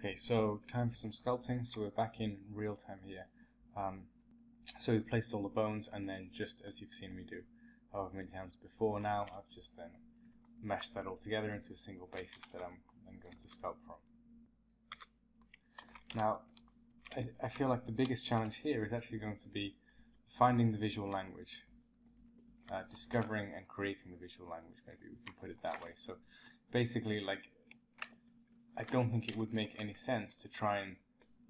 Okay, so time for some sculpting. So we're back in real time here. So we've placed all the bones, and then just as you've seen me do however many times before now, I've just then meshed that all together into a single basis that I'm then going to sculpt from. Now, I feel like the biggest challenge here is actually going to be finding the visual language, discovering and creating the visual language, maybe we can put it that way. So basically, like, I don't think it would make any sense to try and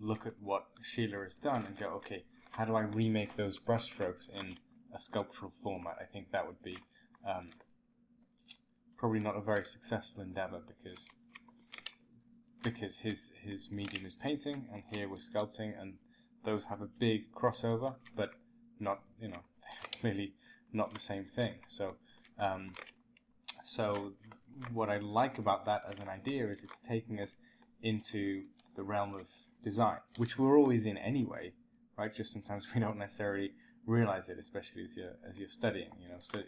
look at what Schiele has done and go, okay, how do I remake those brushstrokes in a sculptural format? I think that would be probably not a very successful endeavor, because his medium is painting and here we're sculpting, and those have a big crossover, but not, you know, clearly not the same thing. So so what I like about that as an idea is it's taking us into the realm of design, which we're always in anyway, right? Just sometimes we don't necessarily realize it, especially as you're studying. You know, so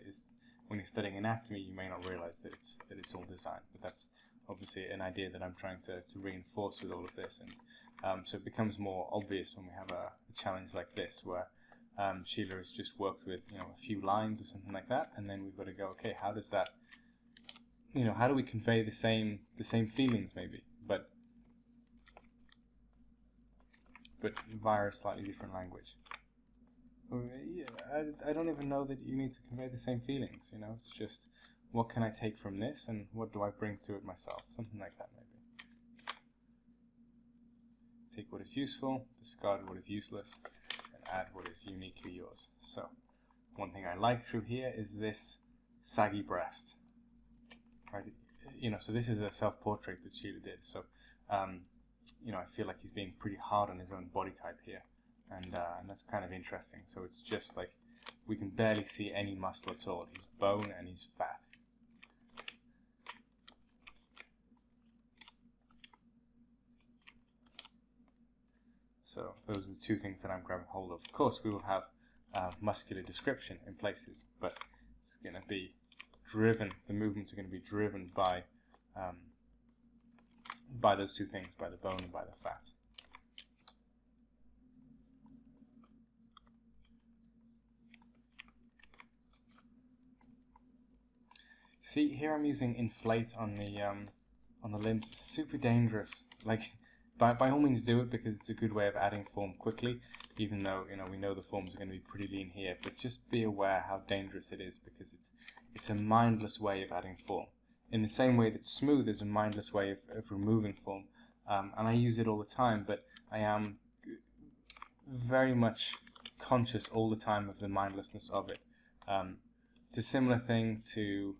when you're studying anatomy, you may not realize that it's all design. But that's obviously an idea that I'm trying to reinforce with all of this, and so it becomes more obvious when we have a challenge like this, where Schiele has just worked with, you know, a few lines or something like that, and then we've got to go, okay, how does that, you know, how do we convey the same feelings maybe, but via a slightly different language? Yeah, I don't even know that you need to convey the same feelings, you know, it's just, what can I take from this and what do I bring to it myself? Something like that maybe. Take what is useful, discard what is useless, and add what is uniquely yours. So, one thing I like through here is this saggy breast. Right? You know, so this is a self-portrait that Schiele did. So, you know, I feel like he's being pretty hard on his own body type here, and that's kind of interesting. So it's just like we can barely see any muscle at all. He's bone and he's fat. So those are the two things that I'm grabbing hold of. Of course, we will have muscular description in places, but it's going to be driven, the movements are going to be driven by those two things, by the bone and by the fat. See, here I'm using inflate on the limbs. It's super dangerous. Like, by all means do it, because it's a good way of adding form quickly, even though, you know, we know the forms are going to be pretty lean here, but just be aware how dangerous it is, because it's a mindless way of adding form. In the same way that smooth is a mindless way of removing form, and I use it all the time, but I am very much conscious all the time of the mindlessness of it. It's a similar thing to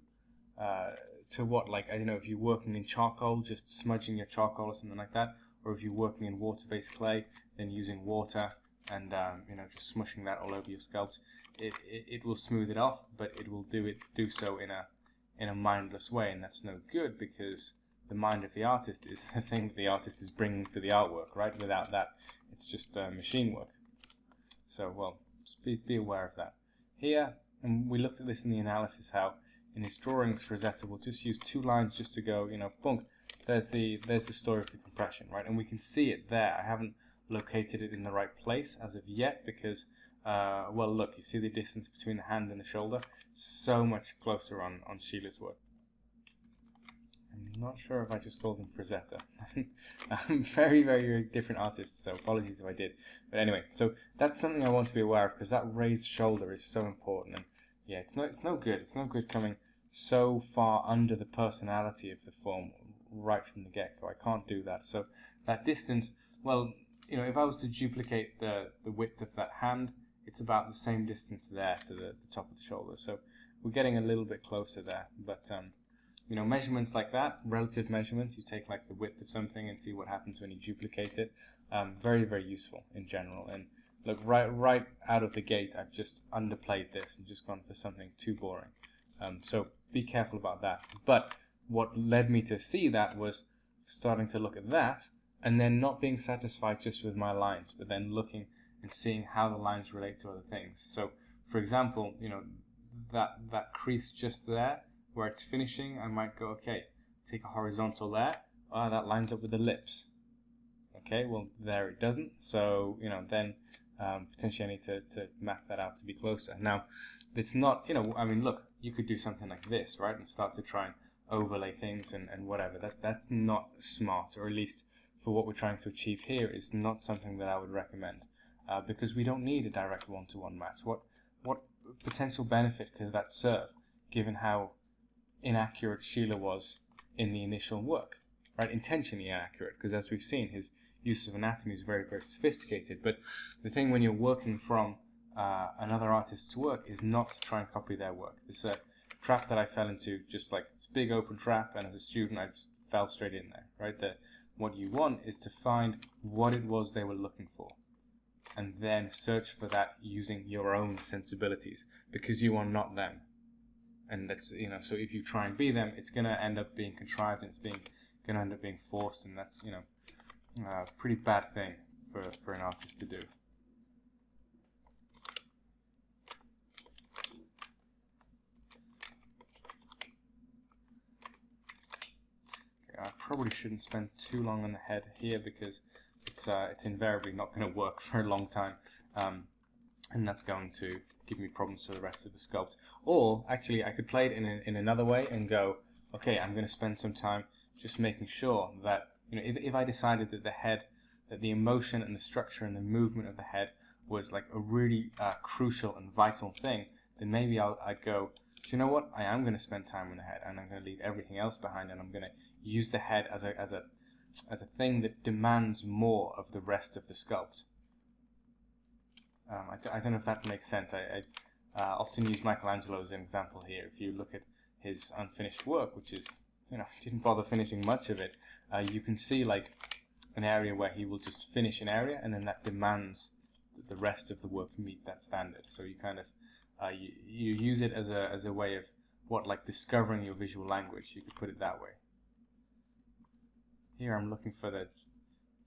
what, like, I don't know, if you're working in charcoal, just smudging your charcoal or something like that, or if you're working in water-based clay, then using water and you know, just smushing that all over your sculpt. It will smooth it off, but it will do so in a mindless way, and that's no good, because the mind of the artist is the thing that the artist is bringing to the artwork, right? Without that, it's just machine work. So, well, just be aware of that. Here, and we looked at this in the analysis, how in his drawings, Rosetta will just use two lines just to go, you know, boom, there's the story of the compression, right? And we can see it there. I haven't located it in the right place as of yet, because well, look, you see the distance between the hand and the shoulder? So much closer on Schiele's work. I'm not sure if I just called him Frazetta. Very, very, very different artists, so apologies if I did. But anyway, so that's something I want to be aware of, because that raised shoulder is so important. And yeah, it's no good. It's no good coming so far under the personality of the form right from the get-go. I can't do that. So that distance, well, you know, if I was to duplicate the width of that hand, it's about the same distance there to the top of the shoulder. So we're getting a little bit closer there. But you know, measurements like that, relative measurements, you take like the width of something and see what happens when you duplicate it. Very, very useful in general. And look, right out of the gate, I've just underplayed this and just gone for something too boring. So be careful about that. But what led me to see that was starting to look at that, and then not being satisfied just with my lines, but then looking and seeing how the lines relate to other things. So, for example, you know, that crease just there, where it's finishing, I might go, okay, take a horizontal there, that lines up with the lips. Okay, well there it doesn't, so then potentially I need to map that out to be closer. Now it's not, I mean, look, you could do something like this, right, and start to try and overlay things and whatever. That's not smart, or at least for what we're trying to achieve here, is not something that I would recommend, because we don't need a direct one-to-one match. What potential benefit could that serve, given how inaccurate Schiele was in the initial work, right? Intentionally inaccurate, because as we've seen, his use of anatomy is very, very sophisticated. But the thing when you're working from another artist's work is not to try and copy their work. It's a trap that I fell into, just like it's a big open trap, and as a student I just fell straight in there, right? What you want is to find what it was they were looking for, and then search for that using your own sensibilities, because you are not them. And that's, so if you try and be them, it's going to end up being contrived, and it's going to end up being forced, and that's, a pretty bad thing for an artist to do. I probably shouldn't spend too long on the head here, because it's invariably not going to work for a long time, and that's going to give me problems for the rest of the sculpt. Or actually, I could play it in another way and go, okay, I'm going to spend some time just making sure that, if I decided that that the emotion and the structure and the movement of the head was like a really crucial and vital thing, then maybe I'd go, do you know what? I am going to spend time on the head, and I'm going to leave everything else behind, and I'm going to use the head as a thing that demands more of the rest of the sculpt. I don't know if that makes sense. I often use Michelangelo as an example here. If you look at his unfinished work, which is, he didn't bother finishing much of it, you can see like an area where he will just finish an area, and then that demands that the rest of the work meet that standard. So you kind of you use it as a way of like discovering your visual language. You could put it that way. Here I'm looking for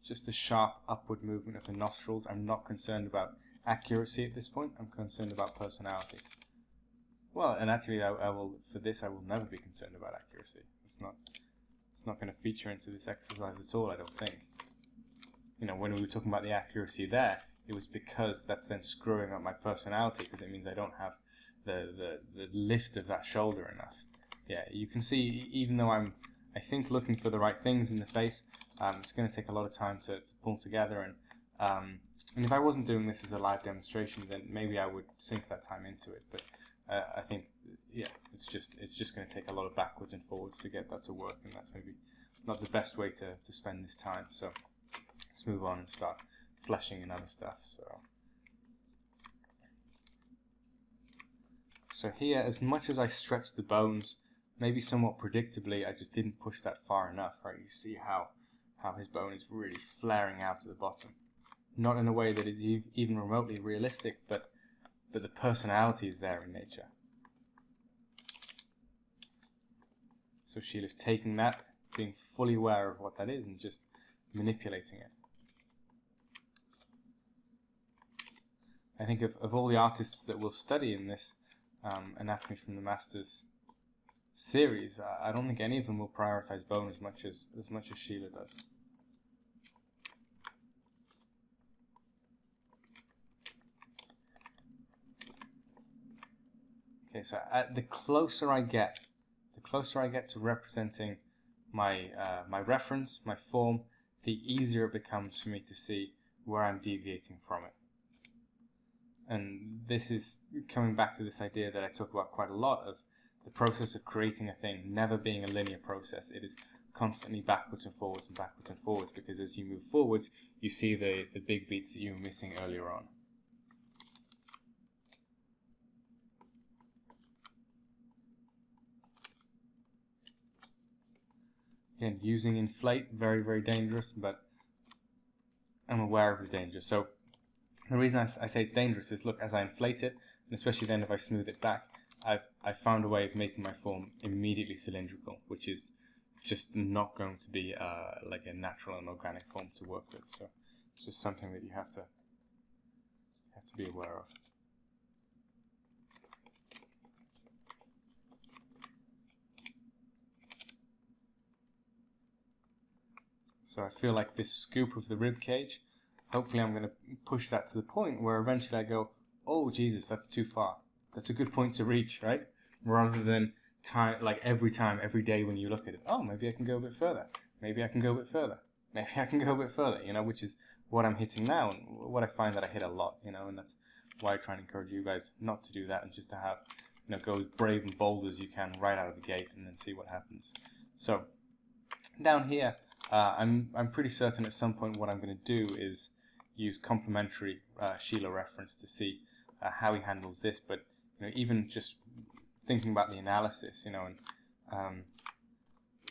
just the sharp upward movement of the nostrils. I'm not concerned about accuracy at this point. I'm concerned about personality. Well, and actually, I will never be concerned about accuracy. It's not going to feature into this exercise at all, I don't think. When we were talking about the accuracy there, it was because that's then screwing up my personality, because it means I don't have the lift of that shoulder enough. Yeah, you can see, even though I think looking for the right things in the face, it's going to take a lot of time to pull together, and if I wasn't doing this as a live demonstration, then maybe I would sink that time into it. But I think, yeah, it's just going to take a lot of backwards and forwards to get that to work, and that's maybe not the best way to spend this time. So let's move on and start fleshing in other stuff. So here, as much as I stretched the bones, maybe somewhat predictably, I just didn't push that far enough. Right? You see how his bone is really flaring out at the bottom. Not in a way that is even remotely realistic, but the personality is there in nature. So Schiele's taking that, being fully aware of what that is, and just manipulating it. I think of all the artists that we'll study in this Anatomy from the Masters series, I don't think any of them will prioritize bone as much as Schiele does. Okay, so the closer I get to representing my my reference, my form, the easier it becomes for me to see where I'm deviating from it. And this is coming back to this idea that I talk about quite a lot, of the process of creating a thing never being a linear process. It is constantly backwards and forwards and backwards and forwards, because as you move forwards, you see the big beats that you were missing earlier on. Again, using inflate, very, very dangerous, but I'm aware of the danger. So the reason I say it's dangerous is, look, as I inflate it, and especially then if I smooth it back, I've found a way of making my form immediately cylindrical, which is just not going to be like a natural and organic form to work with. So it's just something that you have to be aware of. So I feel like this scoop of the rib cage, hopefully I'm going to push that to the point where eventually I go, oh Jesus, that's too far. That's a good point to reach, right? Rather than like every day when you look at it, oh, maybe I can go a bit further. Maybe I can go a bit further. Maybe I can go a bit further, you know, which is what I'm hitting now and what I find that I hit a lot, you know, and that's why I try and encourage you guys not to do that and just to have, you know, go as brave and bold as you can right out of the gate and then see what happens. So down here, I'm pretty certain at some point what I'm going to do is use complementary Schiele reference to see how he handles this, but you know, even just thinking about the analysis, you know, and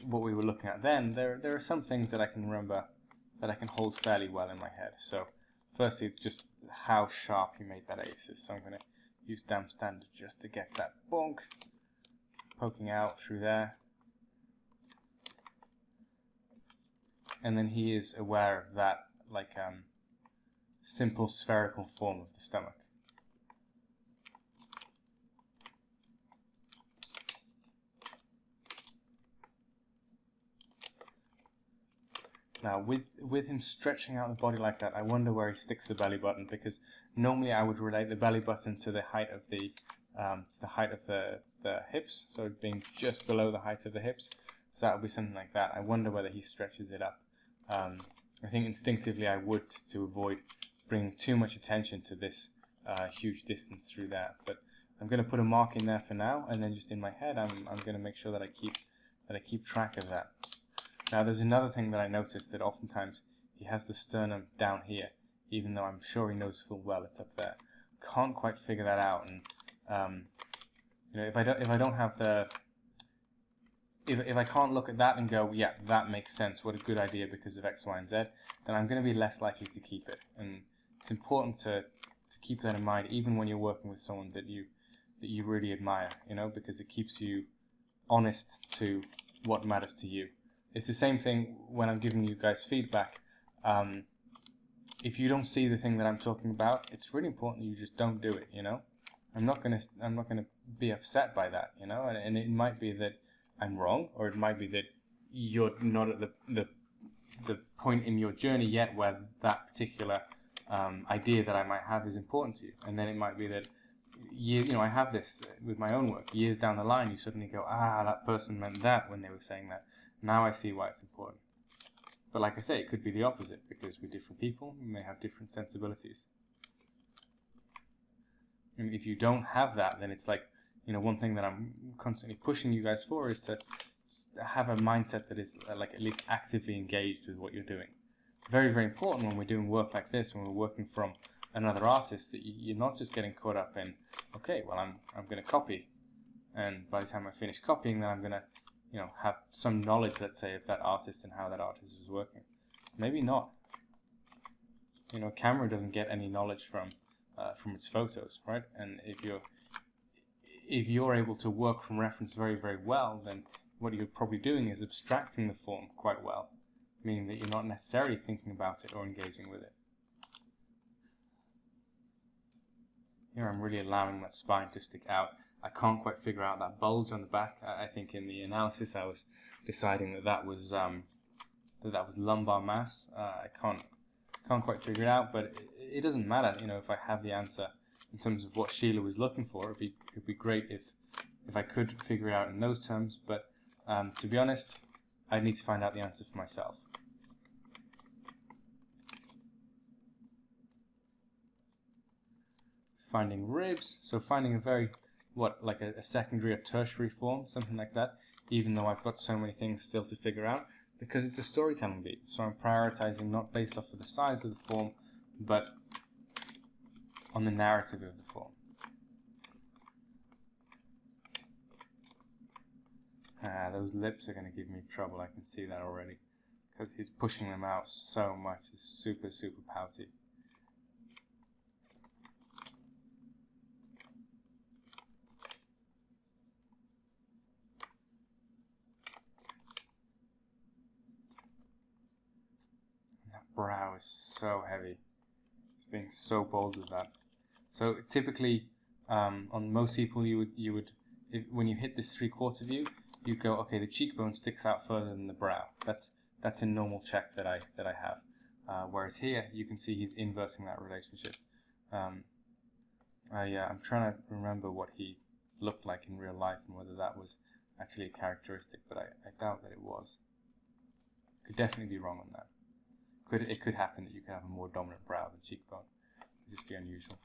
what we were looking at then, there are some things that I can remember that I can hold fairly well in my head. So firstly, it's just how sharp he made that aces. So I'm going to use damp standard just to get that bonk poking out through there. And then he is aware of that, like, simple spherical form of the stomach. Now, with him stretching out the body like that, I wonder where he sticks the belly button, because normally I would relate the belly button to the height of the hips, so being just below the height of the hips. So that would be something like that. I wonder whether he stretches it up. I think instinctively I would, to avoid bringing too much attention to this huge distance through that. But I'm going to put a mark in there for now, and then just in my head, I'm going to make sure that I keep track of that. Now, there's another thing that I noticed, that oftentimes he has the sternum down here, even though I'm sure he knows full well it's up there. Can't quite figure that out, and you know, if I don't have the if I can't look at that and go, yeah, that makes sense, what a good idea because of X, Y, and Z, then I'm going to be less likely to keep it. And it's important to keep that in mind, even when you're working with someone that you really admire, you know, because it keeps you honest to what matters to you. It's the same thing when I'm giving you guys feedback. If you don't see the thing that I'm talking about, it's really important you just don't do it, you know. I'm not gonna be upset by that, you know, and it might be that I'm wrong, or it might be that you're not at the point in your journey yet where that particular idea that I might have is important to you, and then it might be that you know, I have this with my own work. Years down the line, you suddenly go, ah, that person meant that when they were saying that. Now I see why it's important. But like I say, it could be the opposite, because we're different people, we may have different sensibilities. And if you don't have that, then it's like, you know, one thing that I'm constantly pushing you guys for is to have a mindset that is like at least actively engaged with what you're doing. Very, very important when we're doing work like this, when we're working from another artist, that you're not just getting caught up in, okay, well, I'm going to copy, and by the time I finish copying, then I'm going to, you know, have some knowledge, let's say, of that artist and how that artist is working. Maybe not. You know, a camera doesn't get any knowledge from its photos, right? And if you're able to work from reference very, very well, then what you're probably doing is abstracting the form quite well, meaning that you're not necessarily thinking about it or engaging with it. Here I'm really allowing that spine to stick out. I can't quite figure out that bulge on the back. I think in the analysis I was deciding that was lumbar mass. I can't quite figure it out, but it doesn't matter. You know, if I have the answer in terms of what Schiele was looking for, it'd be great if I could figure it out in those terms. But to be honest, I need to find out the answer for myself. Finding ribs, so finding a very, like a secondary or tertiary form, something like that, even though I've got so many things still to figure out, because it's a storytelling beat. So I'm prioritizing not based off of the size of the form, but on the narrative of the form. Those lips are going to give me trouble, I can see that already, because he's pushing them out so much. It's super, super pouty. Brow is so heavy. It's being so bold with that. So typically, on most people, you would when you hit this 3/4 view, you go, okay, the cheekbone sticks out further than the brow. That's that's a normal check that I have. Whereas here, you can see he's inverting that relationship. I'm trying to remember what he looked like in real life and whether that was actually a characteristic, but I doubt that it was. Could definitely be wrong on that. It could happen that you can have a more dominant brow than cheekbone. It would just be unusual.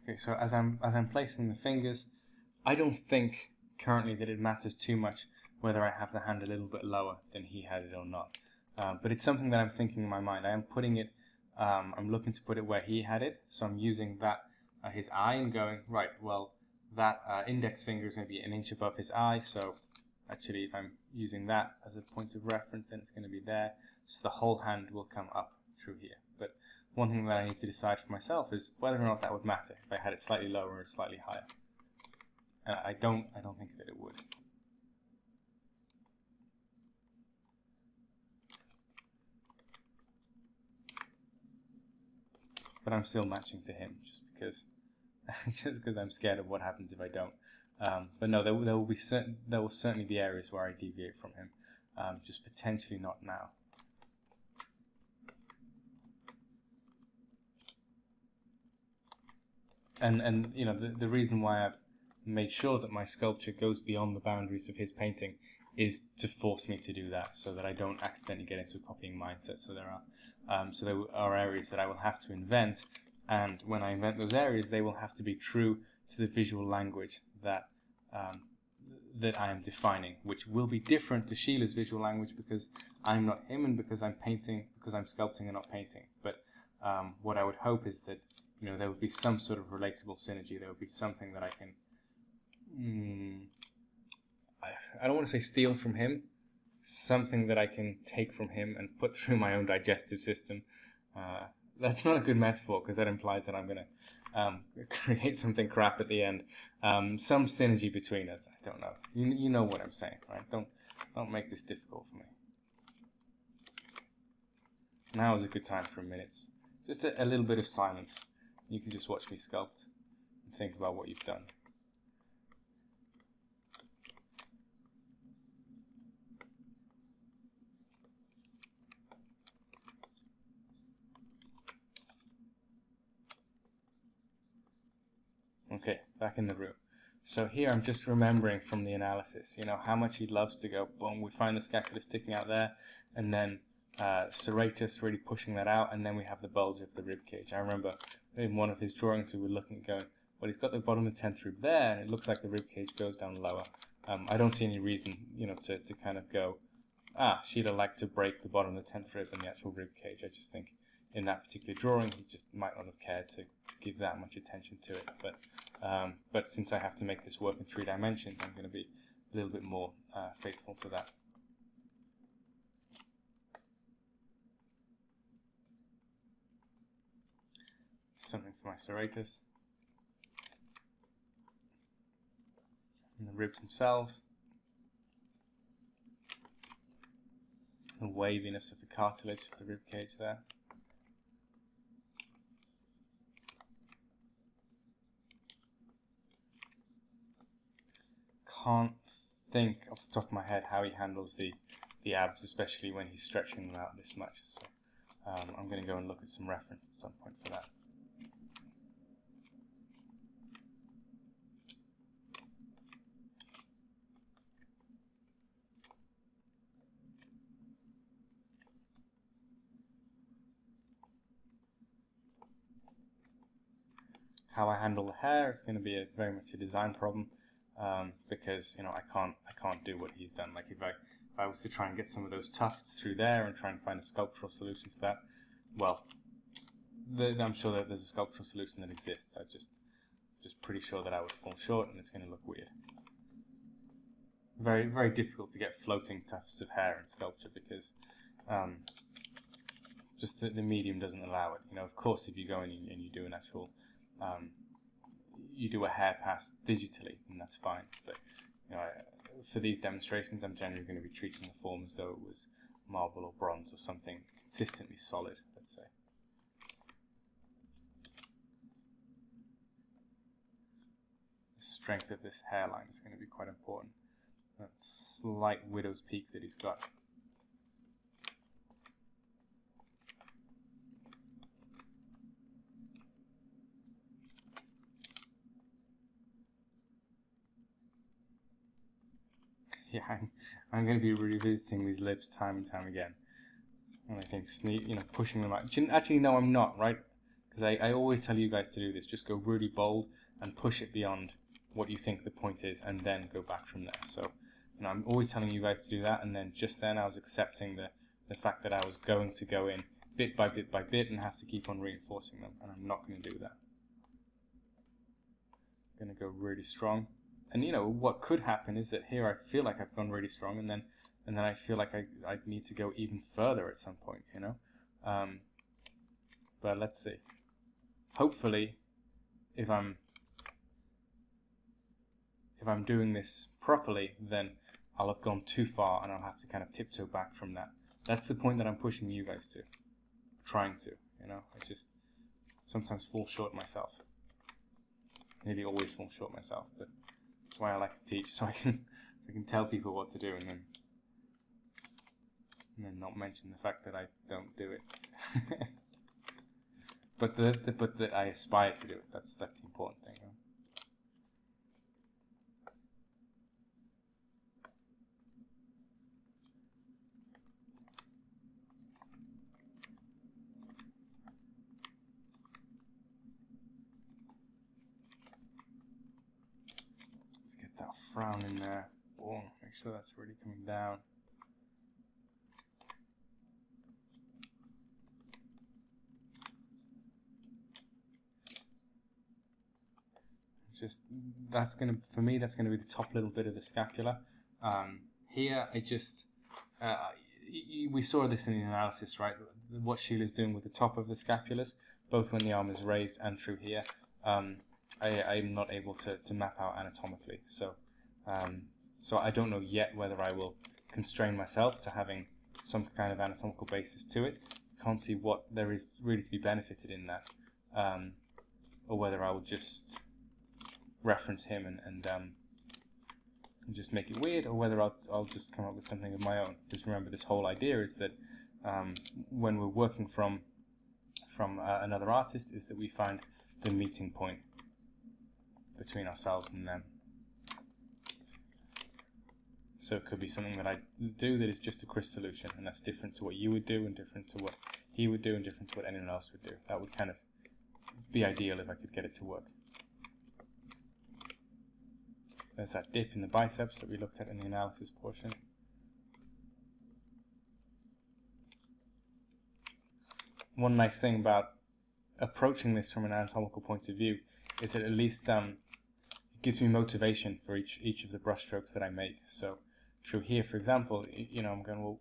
Okay, so as I'm placing the fingers, I don't think currently that it matters too much whether I have the hand a little bit lower than he had it or not. But it's something that I'm thinking in my mind. I am putting it, I'm looking to put it where he had it, so I'm using that, his eye, and going, right, well, that index finger is going to be an inch above his eye, so actually if I'm using that as a point of reference, then it's going to be there, so the whole hand will come up through here. But one thing that I need to decide for myself is whether or not that would matter if I had it slightly lower or slightly higher. And I don't think that it would. But I'm still matching to him just because I'm scared of what happens if I don't. But no, there will certainly be areas where I deviate from him, just potentially not now. And you know, the reason why I've made sure that my sculpture goes beyond the boundaries of his painting is to force me to do that, so that I don't accidentally get into a copying mindset. So there are areas that I will have to invent, and when I invent those areas, they will have to be true to the visual language that that I am defining, which will be different to Schiele's visual language because I'm not him, and because I'm sculpting and not painting. But what I would hope is that, you know, there would be some sort of relatable synergy. There would be something that I can, I don't want to say steal from him, something that I can take from him and put through my own digestive system. That's not a good metaphor because that implies that I'm going to create something crap at the end. Some synergy between us. I don't know. You know what I'm saying, right? Don't make this difficult for me. Now is a good time for a minute. Just a little bit of silence. You can just watch me sculpt and think about what you've done. Okay, back in the room. So here I'm just remembering from the analysis, you know, how much he loves to go, boom, we find the scapula sticking out there, and then serratus really pushing that out, and then we have the bulge of the ribcage. I remember in one of his drawings we were looking at going, well, he's got the bottom of the 10th rib there, and it looks like the ribcage goes down lower. I don't see any reason, you know, to kind of go, Schiele liked to break the bottom of the 10th rib and the actual ribcage. I just think in that particular drawing he just might not have cared to give that much attention to it. But since I have to make this work in 3 dimensions, I'm going to be a little bit more faithful to that. Something for my serratus. And the ribs themselves. The waviness of the cartilage of the ribcage there. Can't think off the top of my head how he handles the abs, especially when he's stretching them out this much. So I'm going to go and look at some reference at some point for that. How I handle the hair is going to be very much a design problem. Because, you know, I can't do what he's done. Like if I was to try and get some of those tufts through there and try and find a sculptural solution to that, well, I'm sure that there's a sculptural solution that exists. I'm just pretty sure that I would fall short and it's going to look weird. Very, very difficult to get floating tufts of hair in sculpture because just the medium doesn't allow it. You know, of course, if you go and you do an actual you do a hair pass digitally, and that's fine. But you know, for these demonstrations, I'm generally going to be treating the form as though it was marble or bronze or something consistently solid, let's say. The strength of this hairline is going to be quite important. That slight widow's peak that he's got. Yeah, I'm going to be revisiting these lips time and time again. And I think, pushing them out. Actually, no, I'm not, right? Because I always tell you guys to do this. Just go really bold and push it beyond what you think the point is, and then go back from there. So, I'm always telling you guys to do that, and then just then I was accepting the fact that I was going to go in bit by bit by bit and have to keep on reinforcing them, and I'm not going to do that. I'm going to go really strong. And what could happen is that here I feel like I've gone really strong, and then I feel like I need to go even further at some point, But let's see. Hopefully, if I'm doing this properly, then I'll have gone too far, and I'll have to kind of tiptoe back from that. That's the point that I'm pushing you guys to, trying to, I just sometimes fall short myself. Nearly always fall short myself, but that's why I like to teach, so I can tell people what to do, and then not mention the fact that I don't do it. but that I aspire to do it. That's the important thing. Frown in there. Oh, make sure that's really coming down. For me, that's gonna be the top little bit of the scapula. Here, we saw this in the analysis, right? What Schiele's doing with the top of the scapulas, both when the arm is raised and through here. I'm not able to map out anatomically, so I don't know yet whether I will constrain myself to having some kind of anatomical basis to it. Can't see what there is really to be benefited in that, or whether I will just reference him and just make it weird, or whether I'll just come up with something of my own. Because remember, this whole idea is that when we're working from another artist, is that we find the meeting point between ourselves and them. So it could be something that I do that is just a crystallation, and that's different to what you would do, and different to what he would do, and different to what anyone else would do. That would kind of be ideal if I could get it to work. There's that dip in the biceps that we looked at in the analysis portion. One nice thing about approaching this from an anatomical point of view is that at least it gives me motivation for each of the brushstrokes that I make. So through here, for example, I'm going, well,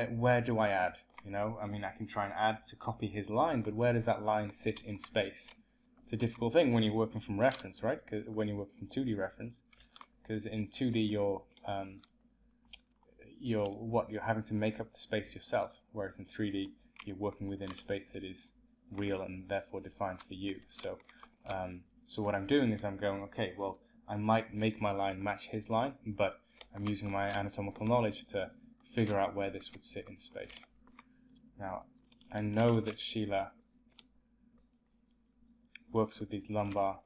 where do I add? I mean, I can try and add to copy his line, but where does that line sit in space? It's a difficult thing when you're working from reference, right? When you're working from 2D reference, because in 2D you're having to make up the space yourself, whereas in 3D you're working within a space that is real and therefore defined for you. So what I'm doing is I'm going, okay, well, I might make my line match his line, but I'm using my anatomical knowledge to figure out where this would sit in space. Now, I know that Schiele works with these lumbar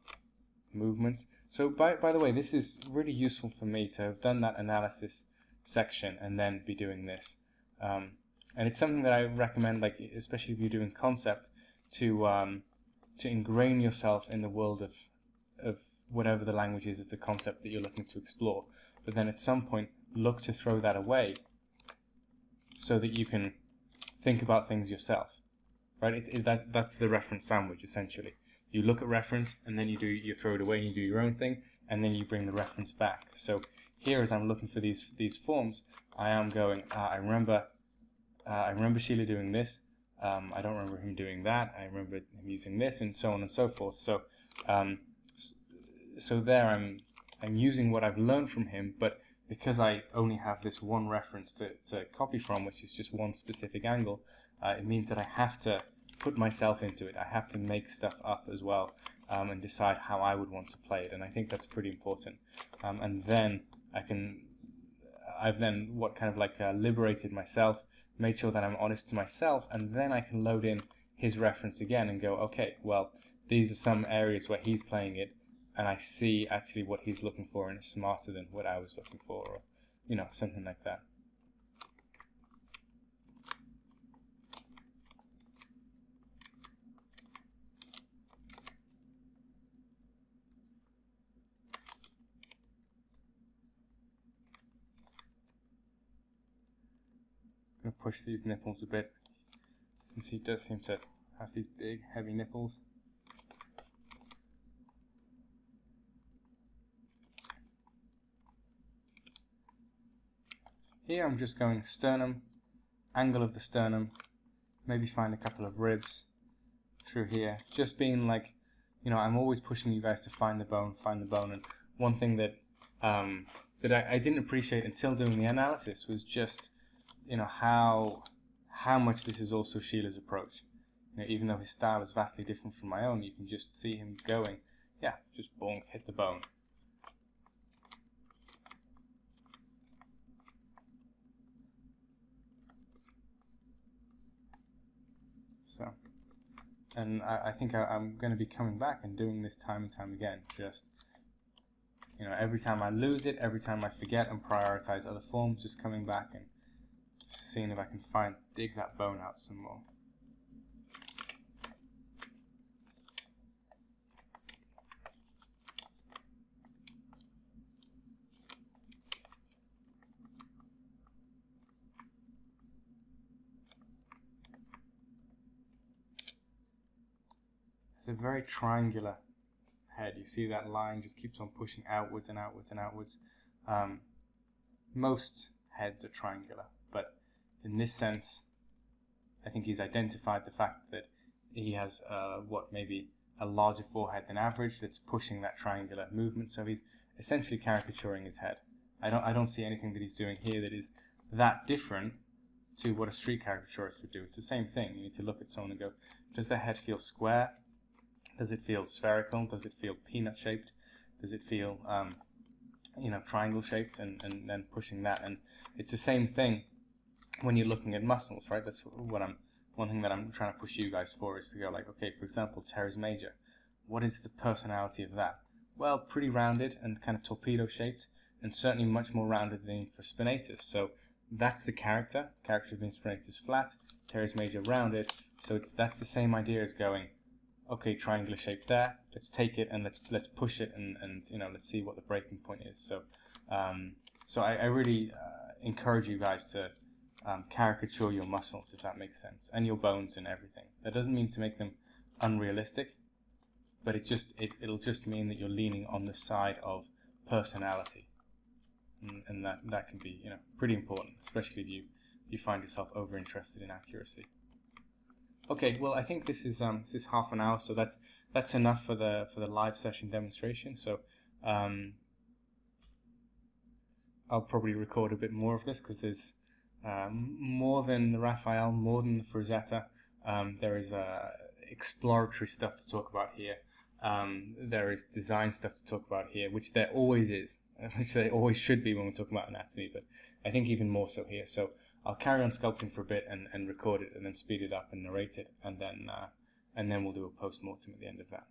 movements. So by the way, this is really useful for me to have done that analysis section and then be doing this. And it's something that I recommend, like especially if you're doing concept, to ingrain yourself in the world of whatever the language is of the concept that you're looking to explore. But then at some point, look to throw that away so that you can think about things yourself. Right? That's the reference sandwich, essentially. You look at reference, and then you throw it away and you do your own thing, and then you bring the reference back. So here, as I'm looking for these forms, I am going, I remember Schiele doing this. I don't remember him doing that. I remember him using this, and so on and so forth. So, so there I'm using what I've learned from him, but because I only have this one reference to copy from, which is just one specific angle, it means that I have to put myself into it. I have to make stuff up as well, and decide how I would want to play it, and I think that's pretty important. And then I've then liberated myself, made sure that I'm honest to myself, and then I can load in his reference again and go, okay, well, these are some areas where he's playing it, and I see actually what he's looking for and it's smarter than what I was looking for, or, you know, something like that. I'm going to push these nipples a bit, since he does seem to have these big, heavy nipples. Here I'm just going sternum, angle of the sternum, maybe find a couple of ribs through here. Just being like, you know, I'm always pushing you guys to find the bone, and one thing that I didn't appreciate until doing the analysis was just, you know, how much this is also Schiele's approach. You know, even though his style is vastly different from my own, you can just see him going, yeah, just bonk, hit the bone. So, and I think I'm going to be coming back and doing this time and time again. Just, you know, every time I lose it, every time I forget and prioritize other forms, just coming back and seeing if I can dig that bone out some more. It's a very triangular head. You see that line just keeps on pushing outwards and outwards and outwards. Most heads are triangular, but in this sense, I think he's identified the fact that he has maybe a larger forehead than average that's pushing that triangular movement. So he's essentially caricaturing his head. I don't see anything that he's doing here that is that different to what a street caricaturist would do. It's the same thing. You need to look at someone and go, does their head feel square? Does it feel spherical? Does it feel peanut shaped? Does it feel you know, triangle shaped? And then pushing that. And it's the same thing when you're looking at muscles, right? That's one thing that I'm trying to push you guys for, is to go like, okay, for example, Teres Major. What is the personality of that? Well, pretty rounded and kind of torpedo shaped, and certainly much more rounded than for Spinatus. So that's the character. Character of Spinatus flat, Teres Major rounded. So that's the same idea as going, okay, triangular shape there. Let's take it and let's push it and you know, let's see what the breaking point is. So so I really encourage you guys to caricature your muscles, if that makes sense, and your bones and everything. That doesn't mean to make them unrealistic, but it'll just mean that you're leaning on the side of personality, and that can be, you know, pretty important, especially if you find yourself over interested in accuracy. Okay, well, I think this is half an hour, so that's enough for the live session demonstration. So I'll probably record a bit more of this, because there's more than the Raphael, more than the Frazetta. There is exploratory stuff to talk about here. There is design stuff to talk about here, which there always is, which there always should be when we're talking about anatomy, but I think even more so here. So I'll carry on sculpting for a bit and record it, and then speed it up and narrate it, and then we'll do a post-mortem at the end of that.